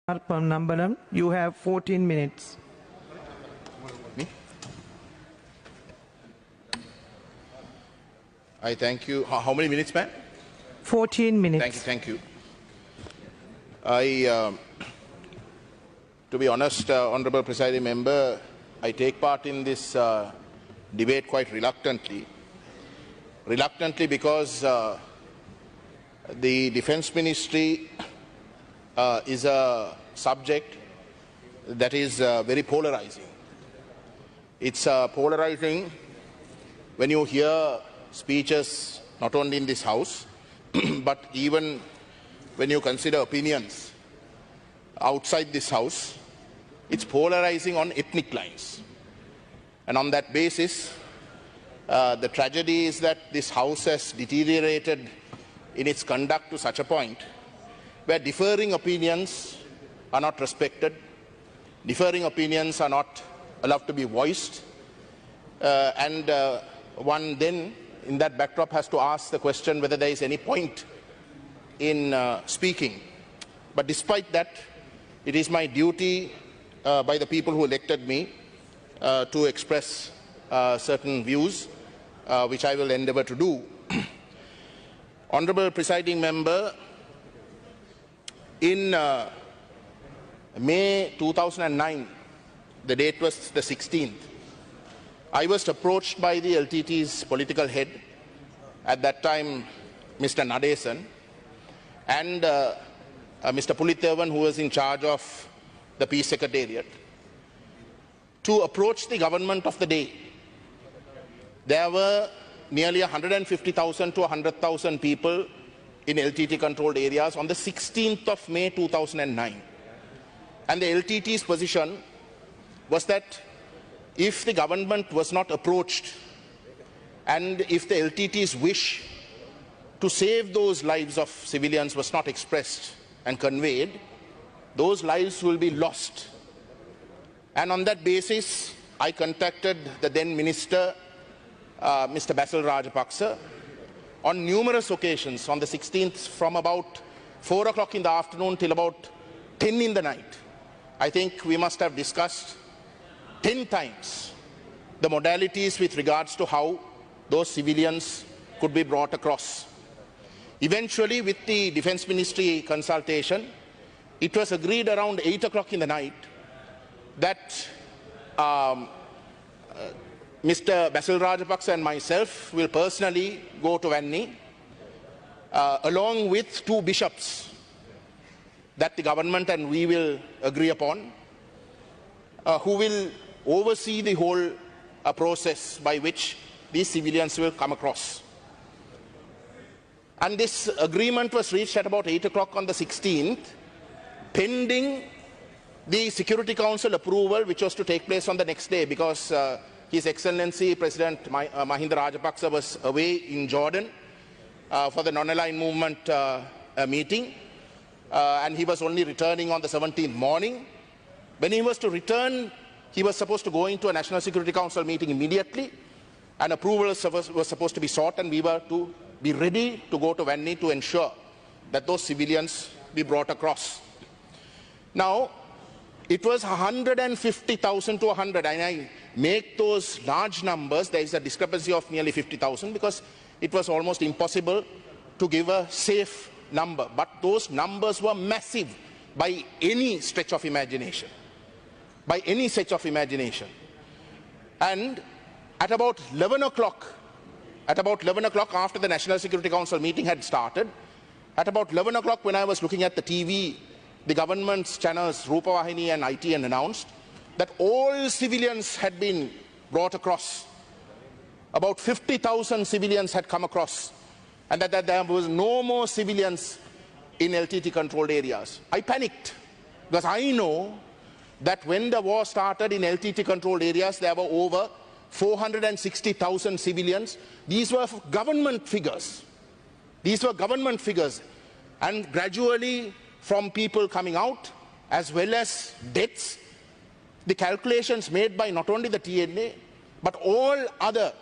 Ponnambalam, you have 14 minutes. Me? I thank you. How many minutes, ma'am? 14 minutes. Thank you. To be honest, Honourable Presiding Member, I take part in this debate quite reluctantly. Reluctantly because the Defence Ministry is a subject that is very polarizing. It's polarizing when you hear speeches not only in this House, but even when you consider opinions outside this House. It's polarizing on ethnic lines. And on that basis, the tragedy is that this House has deteriorated in its conduct to such a point where differing opinions are not respected, differing opinions are not allowed to be voiced, and one then, in that backdrop, has to ask the question whether there is any point in speaking. But despite that, it is my duty by the people who elected me to express certain views, which I will endeavour to do. Honourable Presiding Member, in May 2009, the date was the 16th, I was approached by the LTT's political head, at that time Mr. Nadesan, and Mr. Pulitevan, who was in charge of the Peace Secretariat, to approach the government of the day. There were nearly 150,000 to 100,000 people in LTT controlled areas on the 16th of May 2009. And the LTT's position was that if the government was not approached and if the LTT's wish to save those lives of civilians was not expressed and conveyed, those lives will be lost. And on that basis, I contacted the then Minister, Mr. Basil Rajapaksa, on numerous occasions on the 16th from about 4 o'clock in the afternoon till about 10 in the night. I think we must have discussed 10 times the modalities with regards to how those civilians could be brought across. Eventually, with the Defence Ministry consultation, it was agreed around 8 o'clock in the night that Mr. Basil Rajapaksa and myself will personally go to Vanni along with 2 bishops that the government and we will agree upon, who will oversee the whole process by which these civilians will come across. And this agreement was reached at about 8 o'clock on the 16th, pending the Security Council approval, which was to take place on the next day, because His Excellency President Mahinda Rajapaksa was away in Jordan for the non-aligned movement meeting, and he was only returning on the 17th morning. When he was to return, he was supposed to go into a National Security Council meeting immediately, and approval was supposed to be sought, and we were to be ready to go to Vanni to ensure that those civilians be brought across. Now, it was 150,000 to 100, and I make those large numbers. There is a discrepancy of nearly 50,000 because it was almost impossible to give a safe number. But those numbers were massive by any stretch of imagination. By any stretch of imagination. And at about 11 o'clock, after the National Security Council meeting had started, at about 11 o'clock when I was looking at the TV, the government's channels, Rupavahini and ITN, announced that all civilians had been brought across. About 50,000 civilians had come across, and that there was no more civilians in LTT-controlled areas. I panicked, because I know that when the war started in LTT-controlled areas, there were over 460,000 civilians. These were government figures. And gradually, from people coming out, as well as deaths, the calculations made by not only the TNA, but all other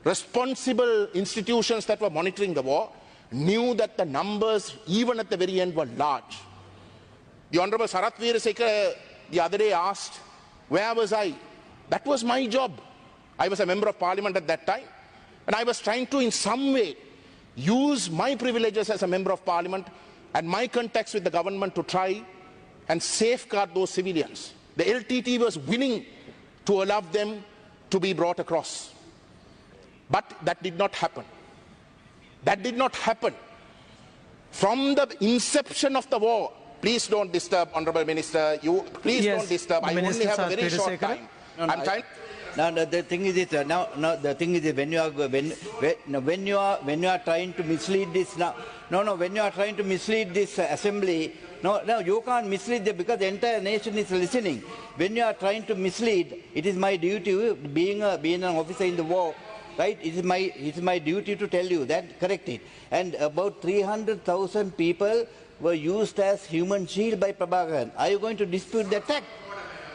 responsible institutions that were monitoring the war, knew that the numbers, even at the very end, were large. The Honorable Sarath Veerasekara the other day asked, where was I? That was my job. I was a member of parliament at that time, and I was trying to in some way use my privileges as a member of parliament and my contacts with the government to try and safeguard those civilians. The LTT was willing to allow them to be brought across. But that did not happen. That did not happen. From the inception of the war, please don't disturb, Honourable Minister. Please don't disturb. I only have a very short time. I'm trying. Now the thing is this. The thing is this, when you are trying to mislead this when you are trying to mislead this assembly, no, you can't mislead them because the entire nation is listening. When you are trying to mislead, it is my duty, being an officer in the war, right? It is my duty to tell you that, correct it. And about 300,000 people were used as human shield by Prabhakaran. Are you going to dispute that fact?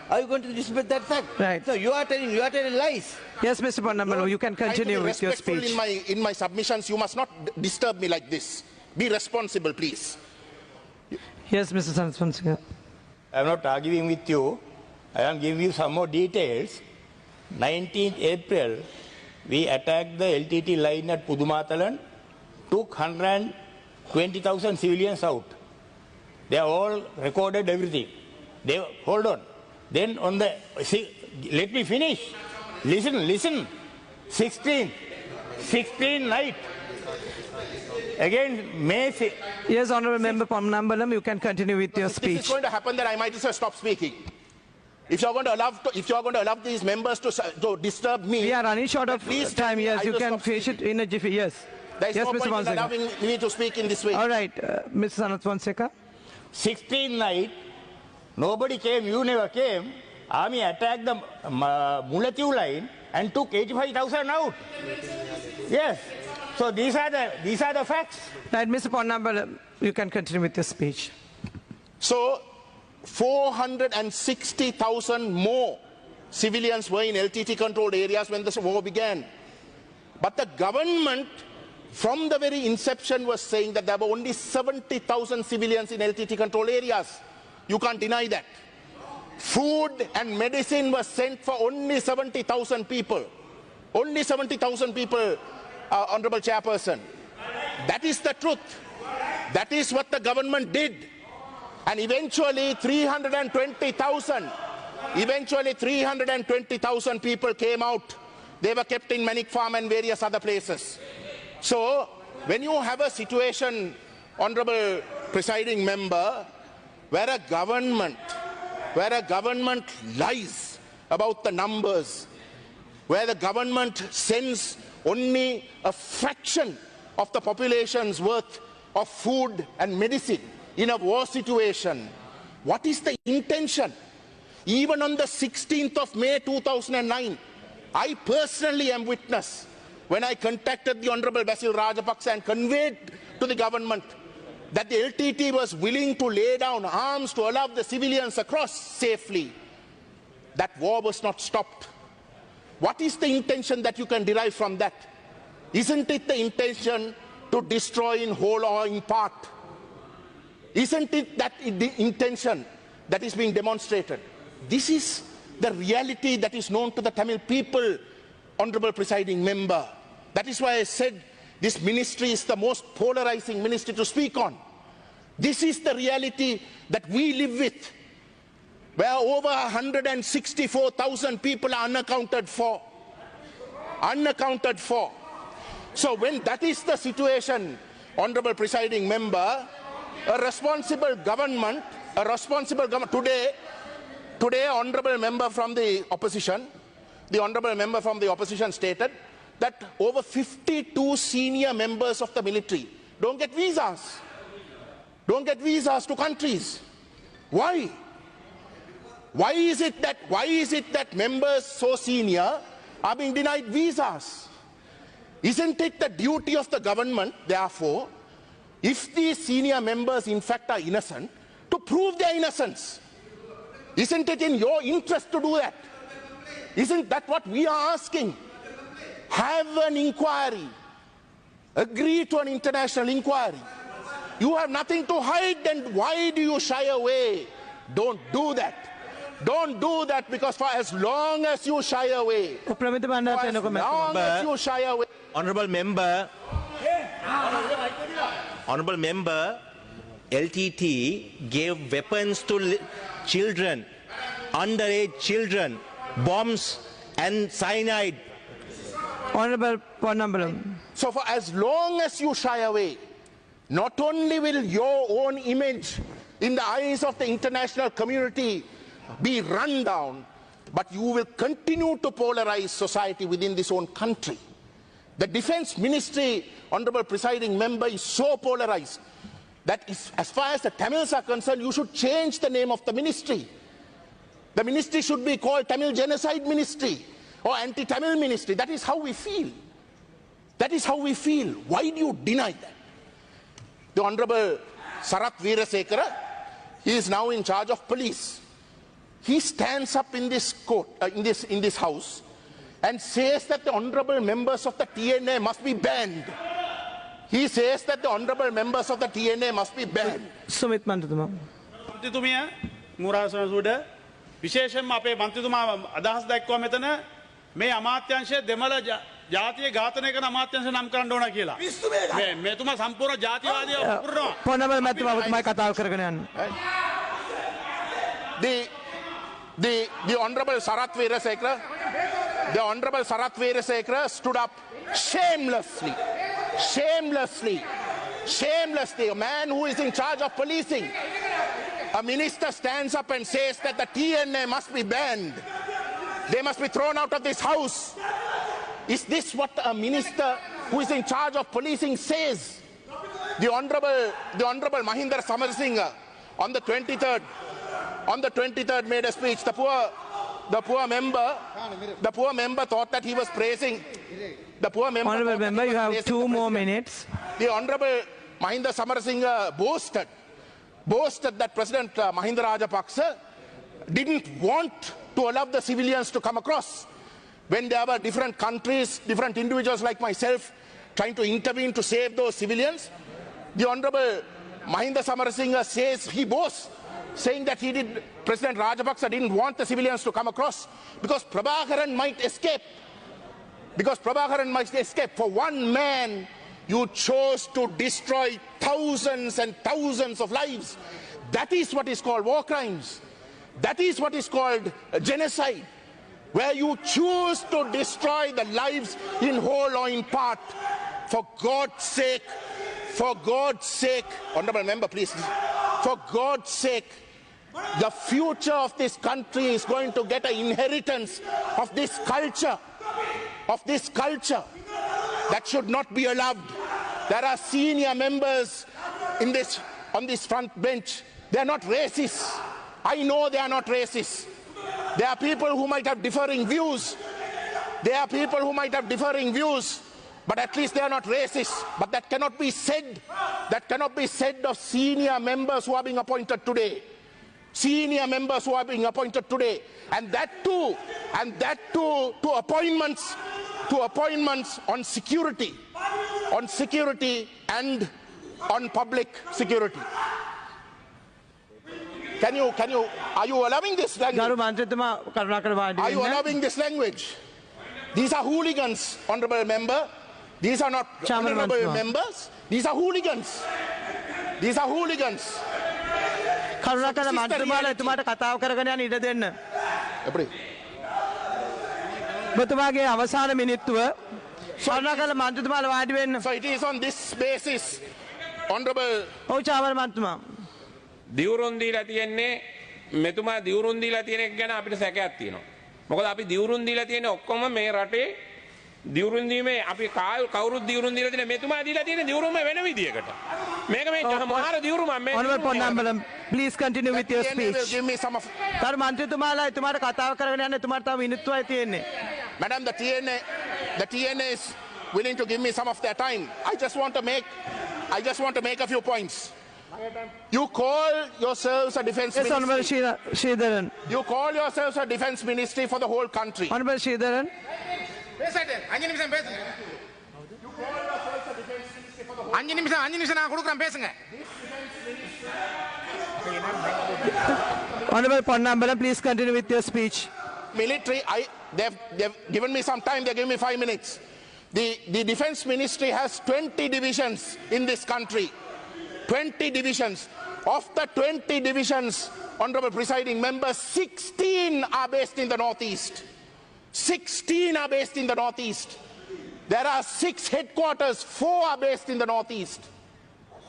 Are you going to dispute that fact? Right. So you are telling lies. Yes, Mr. Ponnambalam, you can continue with your speech. In my submissions, you must not disturb me like this. Be responsible, please. Yes, Mr. Sanath Fonseka. I am not arguing with you. I am giving you some more details. 19th April, we attacked the LTT line at Pudumatalan, took 120,000 civilians out. They are all recorded everything. Hold on. Then on the, let me finish. Listen. 16 night. Again, May. Yes, Honourable Member Ponnambalam, you can continue with your speech. If this is going to happen, then I might as well stop speaking. If you are going to allow these members to disturb me, we are running short of time. Yes, you can finish it in a jiffy. Yes. There is yes, no Mr. point in allowing me to speak in this way. All right, Mr. Sanath Fonseka. 16 night, nobody came, you never came. Army attacked the Mulatiu line and took 85,000 out. Yes. So these are the facts. Right, Mr. Ponnambalam, you can continue with your speech. So 460,000 more civilians were in LTT controlled areas when this war began. But the government from the very inception was saying that there were only 70,000 civilians in LTT controlled areas. You can't deny that. Food and medicine was sent for only 70,000 people. Only 70,000 people, Honourable Chairperson. That is the truth. That is what the government did. And eventually 320,000 people came out. They were kept in Manik Farm and various other places. So when you have a situation, Honourable Presiding Member, where a government lies about the numbers, where the government sends only a fraction of the population's worth of food and medicine in a war situation, what is the intention? Even on the 16th of May 2009, I personally am witness when I contacted the Honourable Basil Rajapaksa and conveyed to the government that the LTT was willing to lay down arms to allow the civilians across safely. That war was not stopped. What is the intention that you can derive from that? Isn't it the intention to destroy in whole or in part? Isn't it that the intention that is being demonstrated? This is the reality that is known to the Tamil people, Honourable Presiding Member. That is why I said this ministry is the most polarizing ministry to speak on. This is the reality that we live with, where over 164,000 people are unaccounted for. Unaccounted for. So when that is the situation, Honourable Presiding Member, a responsible government, today Honourable Member from the opposition stated that over 52 senior members of the military don't get visas to countries. Why? Why is it that members so senior are being denied visas? Isn't it the duty of the government, therefore, if these senior members in fact are innocent, to prove their innocence? Isn't it in your interest to do that? Isn't that what we are asking? Have an inquiry. Agree to an international inquiry. You have nothing to hide, then why do you shy away? Don't do that. Don't do that, because for as long as you shy away, Honorable member, LTT gave weapons to children, underage children, bombs and cyanide. Honorable Ponnambalam. So for as long as you shy away, not only will your own image in the eyes of the international community be run down, but you will continue to polarize society within this own country. The Defense Ministry, Honorable Presiding Member, is so polarized that as far as the Tamils are concerned, you should change the name of the ministry. The ministry should be called Tamil Genocide Ministry or Anti-Tamil Ministry. That is how we feel. That is how we feel. Why do you deny that? The Honorable Sarath Veerasekara, he is now in charge of police. He stands up in this court, in this house, and says that the honorable members of the TNA must be banned. He says that the honorable members of the TNA must be banned. Sumit Mantrituma. මන්ත්‍රීතුමිය මුරාසන සුඩ විශේෂයෙන්ම අපේ මන්ත්‍රීතුමා අදහස් දැක්වුවා මෙතන මේ අමාත්‍යාංශය දෙමළ ජාතිය ඝාතනය කරන අමාත්‍යාංශ නම් කරන්න ඕන කියලා. මෙතුමා සම්පූර්ණ ජාතිවාදීව පුරනවා. Ponnambalam මැතිතුමා ඔබතුමායි කතාව කරගෙන යන්න. The Honorable Sarath Veerasekara stood up shamelessly, a man who is in charge of policing. A minister stands up and says that the TNA must be banned. They must be thrown out of this house. Is this what a minister who is in charge of policing says? The Honorable Mahinda Samarsinghe on the 23rd made a speech. The poor member thought that he was praising. The poor member. Honorable member, you have 2 more minutes. The Honorable Mahinda Samarsinghe boasted that President Mahinda Rajapaksa didn't want to allow the civilians to come across. When there were different countries, different individuals like myself trying to intervene to save those civilians, the Honorable Mahinda Samarsinghe says, he boasts, saying that President Rajapaksa didn't want the civilians to come across because Prabhakaran might escape. For one man, you chose to destroy thousands and thousands of lives. That is what is called war crimes. That is what is called genocide, where you choose to destroy the lives in whole or in part. For God's sake, Honorable Member, please, for God's sake, the future of this country is going to get an inheritance of this culture. That should not be allowed. There are senior members on this front bench. They are not racist. I know they are not racist. There are people who might have differing views. But at least they are not racist. But that cannot be said. That cannot be said of senior members who are being appointed today. And that too to appointments on security and on public security. Are you allowing this language? Are you allowing this language? These are hooligans, Honorable Member. These are not honorable members. These are hooligans. කරුණාකර මන්ත්‍රීතුමාලා එතුමාට කතාව කරගෙන යන්න ඉඩ දෙන්න. ඔබතුමාගේ අවසාන මිනිත්තුව කරුණාකර මන්ත්‍රීතුමාලා වාඩි වෙන්න. So it is on this basis, Honorable. ඔව් චාමර මන්ත්‍රීතුමා. දිවුරුන් දීලා තියෙන්නේ මෙතුමා දිවුරුන් දීලා තියෙන එක ගැන අපිට සැකයක් තියෙනවා. මොකද අපි දිවුරුන් දීලා තියෙන්නේ ඔක්කොම මේ රටේ දිවුරුන් දීමේ අපි කවුරුත් දිවුරුන් දීලා තියෙන මෙතුමා දීලා තියෙන දිවුරුම වෙන විදියකට. මේක මේ මහාර දිවුරුම මේ Honorable Ponnambalam, please continue with your speech. Give me some of. කරු මන්ත්‍රීතුමාලා එතුමාට කතාව කරගෙන යන්න එතුමාට තව මිනිත්තුවයි තියෙන්නේ. Madam, the TNA is willing to give me some of their time. I just want to make a few points. You call yourselves a defense ministry. Honorable Sridharan. You call yourselves a defense ministry for the whole country. Honorable Sridharan. அஞ்சு நிமிஷம் நான் கொடுக்குறேன் பேசுங்க. Honorable Ponnambalam, please continue with your speech. Military, they've given me some time, they've given me 5 minutes. The defense ministry has 20 divisions in this country. 20 divisions. Of the 20 divisions, Honorable Presiding Members, 16 are based in the Northeast. 16 are based in the Northeast. There are 6 headquarters, 4 are based in the Northeast.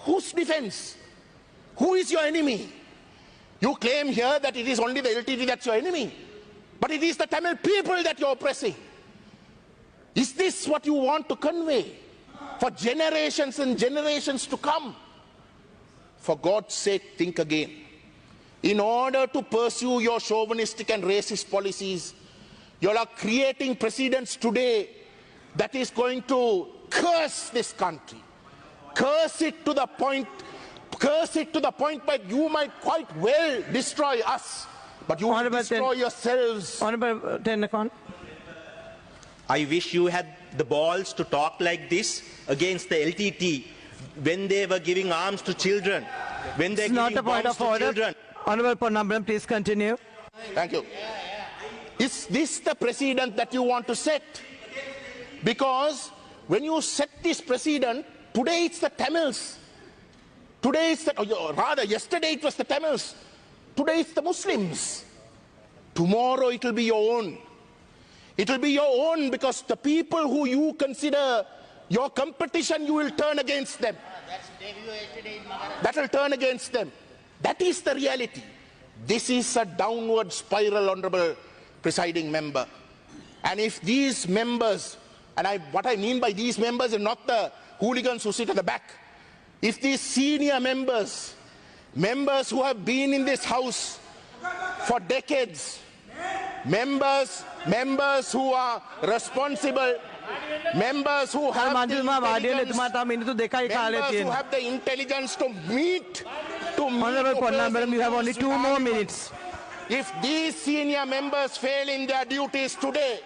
Whose defense? Who is your enemy? You claim here that it is only the LTT that's your enemy. But it is the Tamil people that you're oppressing. Is this what you want to convey for generations and generations to come? For God's sake, think again. In order to pursue your chauvinistic and racist policies, you are creating precedents today that is going to curse this country. Curse it to the point that you might quite well destroy us, but you will destroy yourselves. Honorable Tennakoon. I wish you had the balls to talk like this against the LTT when they were giving arms to children, when they're giving bombs to children. Honorable Ponnambalam, please continue. Thank you. Is this the precedent that you want to set? Because when you set this precedent, today it's the Tamils. Today it's yesterday it was the Tamils. Today it's the Muslims. Tomorrow it will be your own. It will be your own because the people who you consider your competition, you will turn against them. That will turn against them. That is the reality. This is a downward spiral, Honorable Presiding Member. And if these members, and what I mean by these members is not the hooligans who sit at the back. If these senior members who have been in this house for decades, members who are responsible, members who have the intelligence to meet. Honorable Ponnambalam, you have only 2 more minutes. If these senior members fail in their duties today,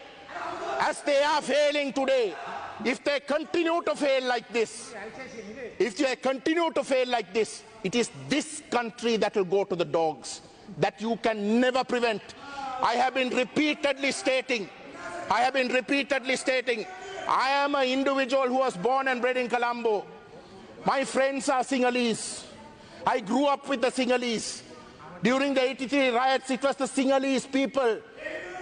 as they are failing today, if they continue to fail like this, it is this country that will go to the dogs, that you can never prevent. I have been repeatedly stating, I am an individual who was born and bred in Colombo. My friends are Sinhalese. I grew up with the Sinhalese. During the 83 riots, it was the Sinhalese people,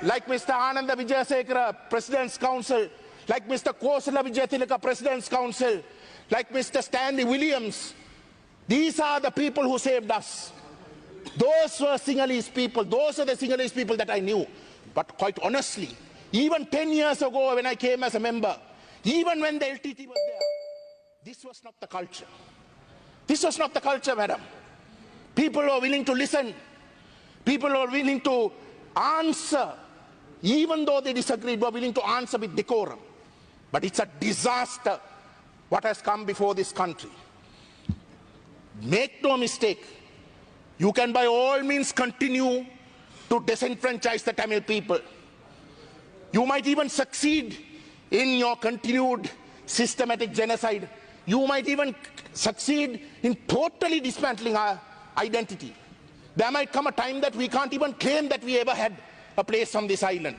like Mr. Ananda Vijayasekara, President's Council, like Mr. Kosala Vijayathilaka, President's Council, like Mr. Stanley Williams. These are the people who saved us. Those were Sinhalese people. Those are the Sinhalese people that I knew. But quite honestly, even 10 years ago when I came as a member, even when the LTT was there, this was not the culture. This was not the culture, madam. People were willing to listen. People were willing to answer. Even though they disagreed, were willing to answer with decorum. But it's a disaster what has come before this country. Make no mistake. You can by all means continue to disenfranchise the Tamil people. You might even succeed in your continued systematic genocide. You might even succeed in totally dismantling our identity. There might come a time that we can't even claim that we ever had a place on this island.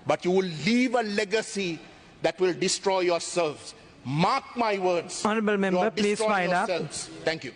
But you will leave a legacy that will destroy yourselves. Mark my words. Honorable member, please wind up. Thank you.